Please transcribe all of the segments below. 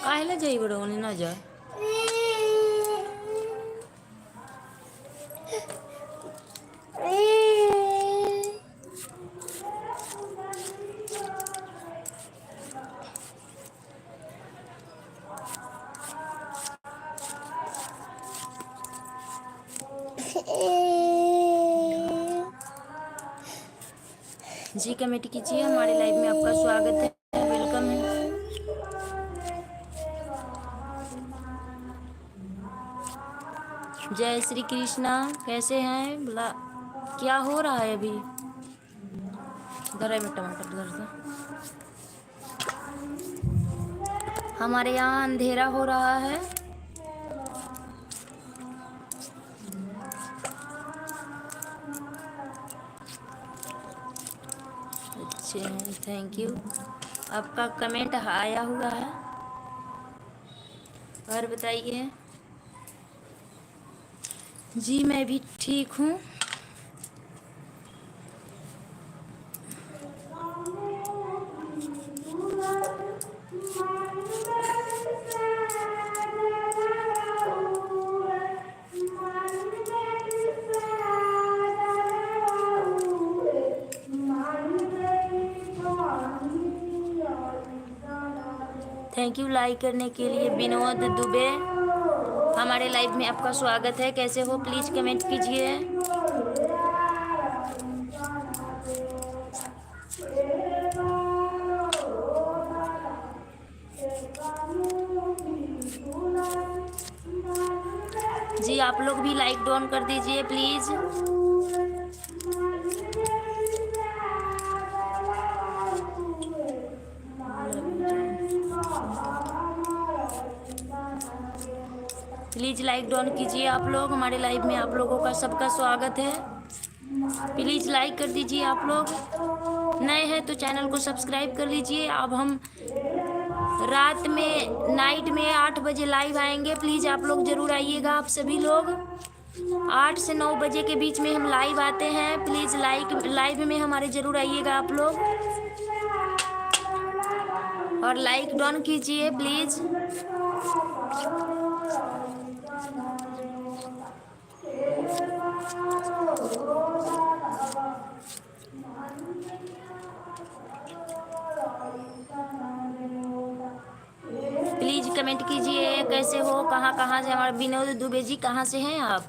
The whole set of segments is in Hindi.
काहेला जाई बड़ो उन्हें ना जा। जी कमेंट कीजिए, हमारे लाइव में आपका स्वागत है, वेलकम है। जय श्री कृष्णा, कैसे हैं भला? क्या हो रहा है अभी? में टमाटर उधर से। हमारे यहाँ अंधेरा हो रहा है। अच्छे हैं, थैंक यू। आपका कमेंट आया हुआ है। और बताइए। जी मैं भी ठीक हूँ। थैंक यू लाइक करने के लिए विनोद दुबे। हमारे लाइव में आपका स्वागत है। कैसे हो प्लीज कमेंट कीजिए। जी आप लोग भी लाइक डाउन कर दीजिए प्लीज। प्लीज लाइक डाउन कीजिए आप लोग। हमारे लाइव में आप लोगों का सबका स्वागत है। प्लीज लाइक कर दीजिए आप लोग। नए हैं तो चैनल को सब्सक्राइब कर लीजिए। अब हम रात में नाइट में 8 बजे लाइव आएंगे। प्लीज आप लोग जरूर आइएगा। आप सभी लोग 8 से 9 बजे के बीच में हम लाइव आते हैं। प्लीज लाइव में हमारे जरूर आइएगा आप लोग। और लाइक डाउन कीजिए प्लीज। प्लीज कमेंट कीजिए कैसे हो, कहाँ से। हमारे विनोद दुबे जी कहाँ से हैं आप?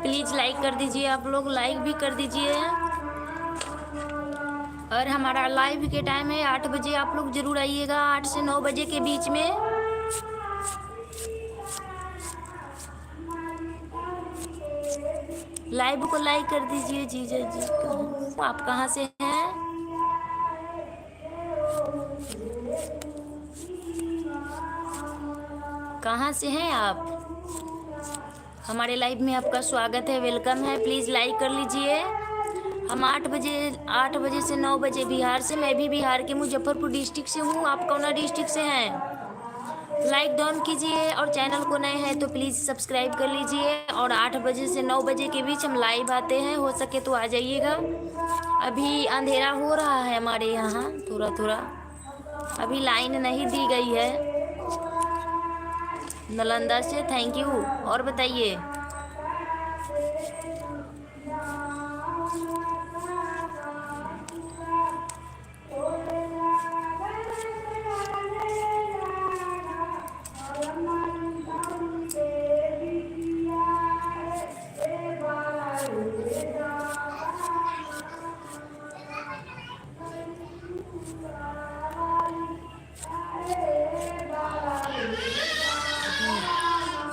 प्लीज लाइक कर दीजिए आप लोग, लाइक भी कर दीजिए। और हमारा लाइव के टाइम है 8 बजे। आप लोग जरूर आइएगा 8 से 9 बजे के बीच में। लाइव को लाइक कर दीजिए। जीजा जी आप कहाँ से हैं? कहाँ से हैं आप? हमारे लाइव में आपका स्वागत है, वेलकम है। प्लीज़ लाइक कर लीजिए। हम 8 बजे से 9 बजे बिहार से, मैं भी बिहार के मुजफ्फरपुर डिस्ट्रिक्ट से हूँ। आप कौन डिस्ट्रिक्ट से हैं? लाइक डाउन कीजिए और चैनल को नए हैं तो प्लीज़ सब्सक्राइब कर लीजिए। और 8 बजे से 9 बजे के बीच हम लाइव आते हैं, हो सके तो आ जाइएगा। अभी अंधेरा हो रहा है हमारे यहाँ थोड़ा थोड़ा, अभी लाइन नहीं दी गई है। नालंदा से थैंक यू। और बताइए।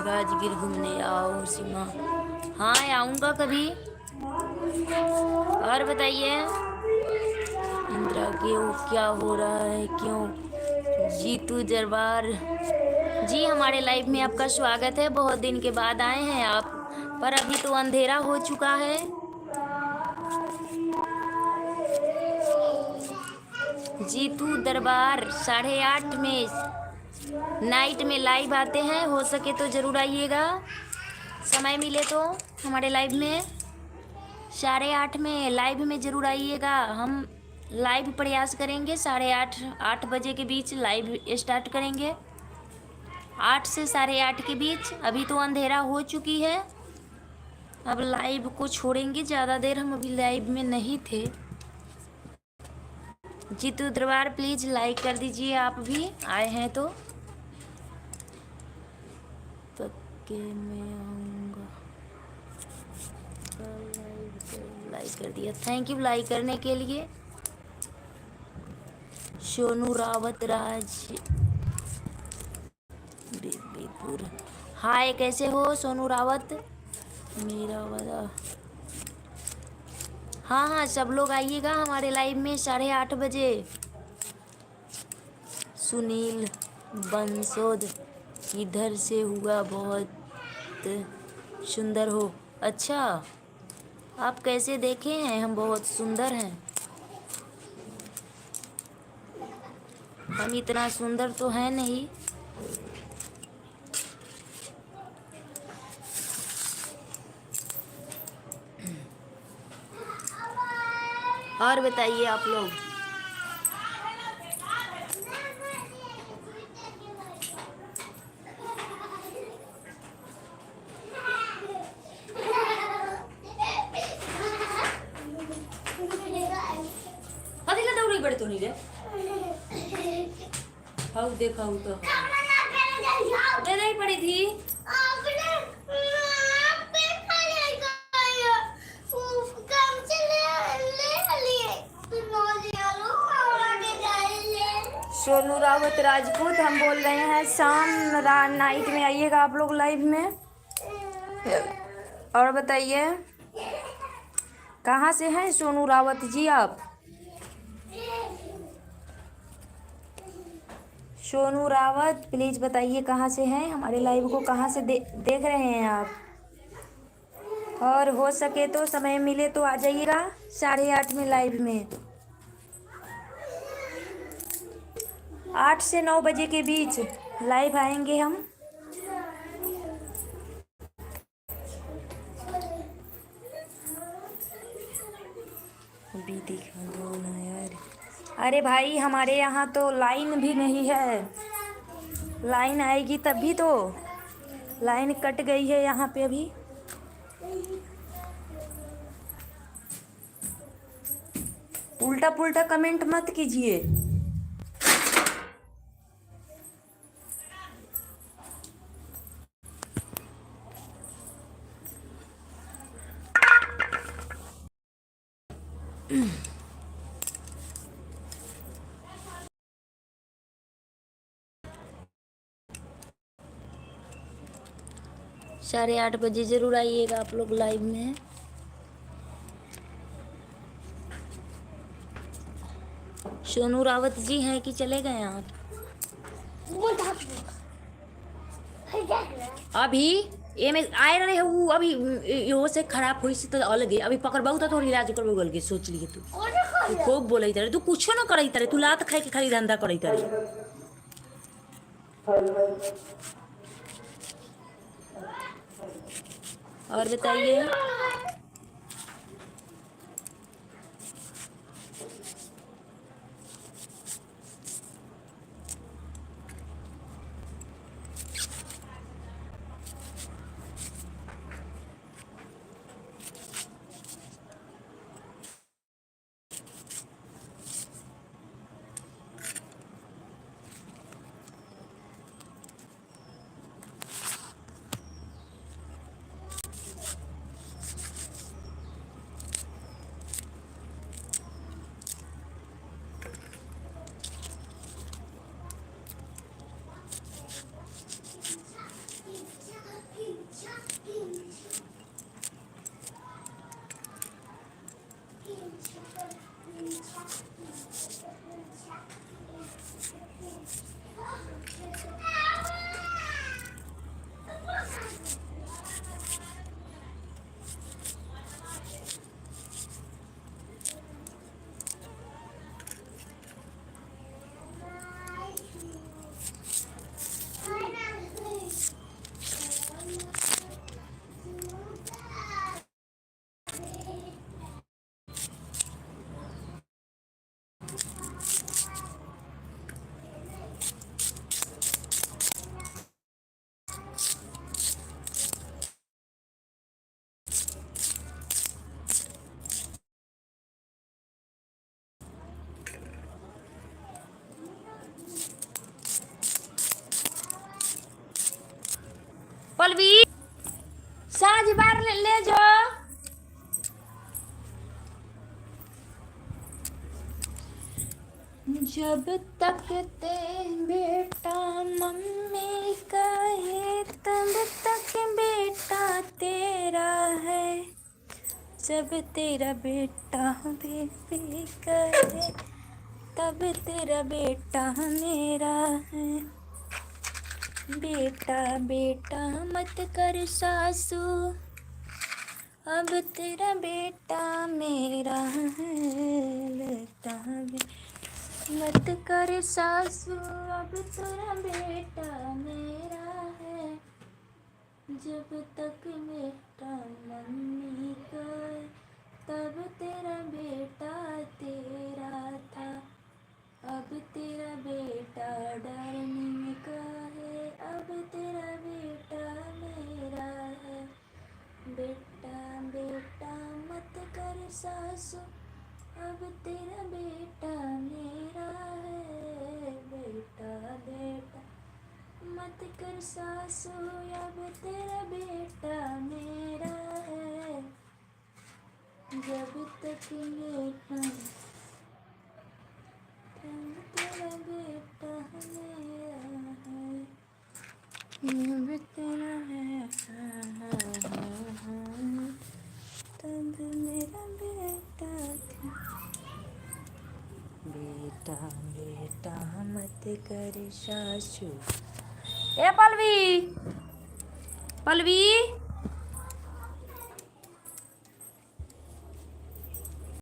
राजगीर घूमने आओ सीमा। हाँ आऊँगा कभी। और बताइए इंदिरा क्यों, क्या हो रहा है, क्यों? जीतू दरबार जी, हमारे लाइव में आपका स्वागत है। बहुत दिन के बाद आए हैं आप, पर अभी तो अंधेरा हो चुका है। जीतू दरबार 8:30 में नाइट में लाइव आते हैं, हो सके तो ज़रूर आइएगा, समय मिले तो हमारे लाइव में 8:30 में लाइव में ज़रूर आइएगा। हम लाइव प्रयास करेंगे 8:30 बजे के बीच लाइव स्टार्ट करेंगे, 8 से 8:30 के बीच। अभी तो अंधेरा हो चुकी है, अब लाइव को छोड़ेंगे। ज़्यादा देर हम अभी लाइव में नहीं थे। जीतू दरबार प्लीज़ लाइक कर दीजिए, आप भी आए हैं तो। के मैं आऊँगा, लाइक कर दिया, थैंक यू लाइक करने के लिए। सोनू रावत राज बेबीपुर, हाय कैसे हो सोनू रावत? मेरा वाला हाँ सब लोग आइएगा हमारे लाइव में 8:30 बजे। सुनील बंसोद इधर से हुआ, बहुत सुंदर हो। अच्छा, आप कैसे देखे हैं? हम बहुत सुंदर हैं। हम इतना सुंदर तो हैं नहीं। और बताइए आप लोग। बड़े तो नहीं रे, हाउ देखा हूँ तो दे नहीं पड़ी थी। सोनू रावत राजपूत हम बोल रहे हैं, शाम नाइट में आइएगा आप लोग लाइव में। और बताइए कहाँ से हैं सोनू रावत जी आप? सोनू रावत प्लीज़ बताइए कहाँ से हैं, हमारे लाइव को कहाँ से देख रहे हैं आप? और हो सके तो समय मिले तो आ जाइएगा 8:30 में लाइव में, 8 से 9 बजे के बीच लाइव आएंगे हम। अभी दिखा दो ना यार। अरे भाई हमारे यहाँ तो लाइन भी नहीं है, लाइन आएगी तभी तो। लाइन कट गई है यहाँ पे अभी। उल्टा पुल्टा कमेंट मत कीजिए। साढ़े 8 बजे ज़रूर आइएगा आप लोग लाइव में। सोनू रावत जी हैं कि चले गए आप? अभी ये में आए रहे वो अभी यो से खराब हुई से तो अलग है अभी पकड़बाऊ तो थोड़ी इलाज करबो गल के सोच लिए तू खूब बोले तारे तू कुछो ना करई तारे तू लात खाए के खाली धंधा करई तारे। और बताइए। पलवी साझ बार ले जाओ। जब तक ते बेटा मम्मी कहे तब तक बेटा तेरा है, जब तेरा बेटा बेबी कहे तब तेरा बेटा मेरा है। बेटा बेटा मत कर सासू, अब तेरा बेटा मेरा है। बेटा मत कर सासू, अब तेरा बेटा मेरा है। जब तक बेटा मम्मी का तब तेरा बेटा तेरा था, अब तेरा बेटा डरने का है, अब तेरा बेटा मेरा है। बेटा बेटा मत कर सासू, अब तेरा बेटा मेरा है। बेटा बेटा मत कर सासू, अब तेरा बेटा मेरा है। जब तक बेटा तेरा बेटा मेरा है, अब तेरा है तब मेरा बेटा था। बेटा बेटा मत कर सासू। ए पलवी पलवी